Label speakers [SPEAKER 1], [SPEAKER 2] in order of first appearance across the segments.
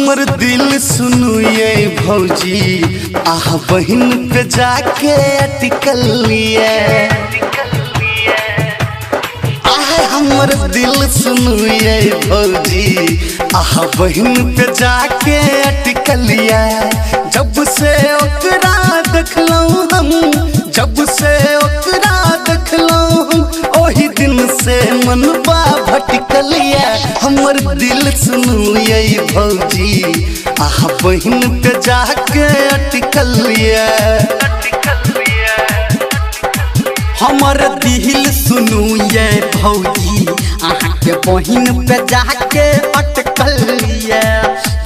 [SPEAKER 1] हमर दिल सुनु ये भौजी आह बहिन पे जाके अटकल ये हमर दिल सुनु ये भौजी आह बहिन पे जाके अटकल ये जब से ओकरा देखलौं हम जब से ओकरा देखलौं हम ओही दिन से मनबा भटकल ये हमर दिल सुनु ये भौजी आह बहिन पे जाके अटकल ये
[SPEAKER 2] हमर दिल सुनु ये भौजी आहाँ के बहिन पे जाके अटकल ये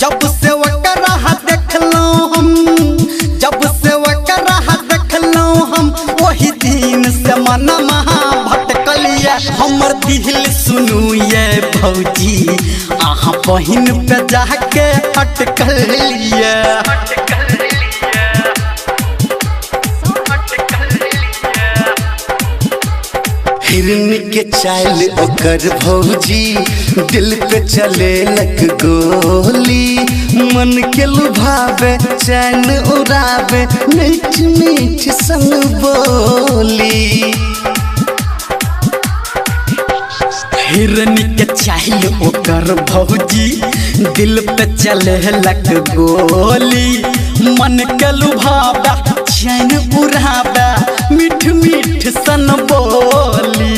[SPEAKER 2] जब से ओकरा देखलौं हम जब से ओकरा देखलौं हम वही दिन से मनमा भटकल ये हमर दिल सुनु ये भौजी आहाँ बहिन पे जाके अटकल ये
[SPEAKER 1] हिरन के चाल ओकर भौजी दिल पे चले लग गोली मन के लुभावे चैन उड़ावे मीठ मीठ संग बोली
[SPEAKER 2] हिरन के चाल ओकर भौजी दिल पे चले लग गोली मन के लुभावे चैन उड़ावे मीठ मीठ सन बोली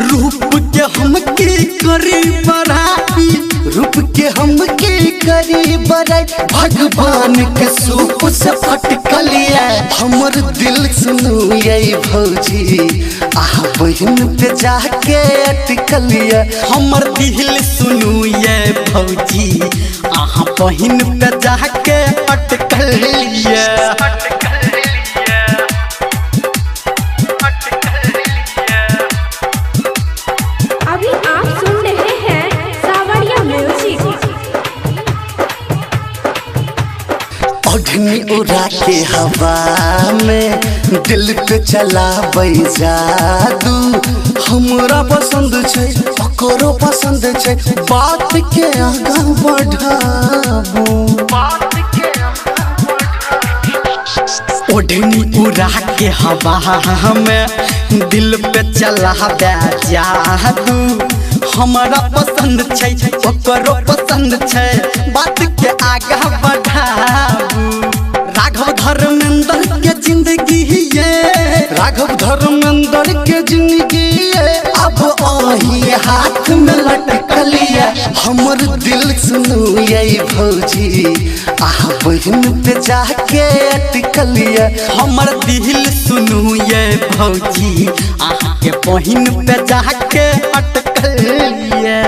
[SPEAKER 2] रूप के हम की करी बड़ाई
[SPEAKER 1] रूप के हम की करी बड़ाई भगवान के सूप से फटकल ये हमर दिल सुनु ये भौजी आह बहिन पे जाके अटकल ये
[SPEAKER 2] हमर दिल सुनु ये भौजी आह बहिन पे जाके अटकल ये
[SPEAKER 1] ओढ़नी उड़ा के हवा में दिल पे चला जादू हमरा पसंद छै ओकरो पसंद छै बात के आगा बढ़ाबू
[SPEAKER 2] ओढ़नी उड़ा के हवा में दिल पे चला जादू हमरा पसंद छै ओकरो पसंद छै बात के आगा बढ़ाबू राघव धर्मेंद्र के जिंदगी ये
[SPEAKER 1] राघव धर्मेंद्र के जिंदगी ये अब आही हाथ में लटकल ये हमर दिल सुनु ये भौजी आह बहिन पे जाके अटकल ये
[SPEAKER 2] हमर दिल सुनु ये भौजी आह के बहिन पे जाके अटकल ये।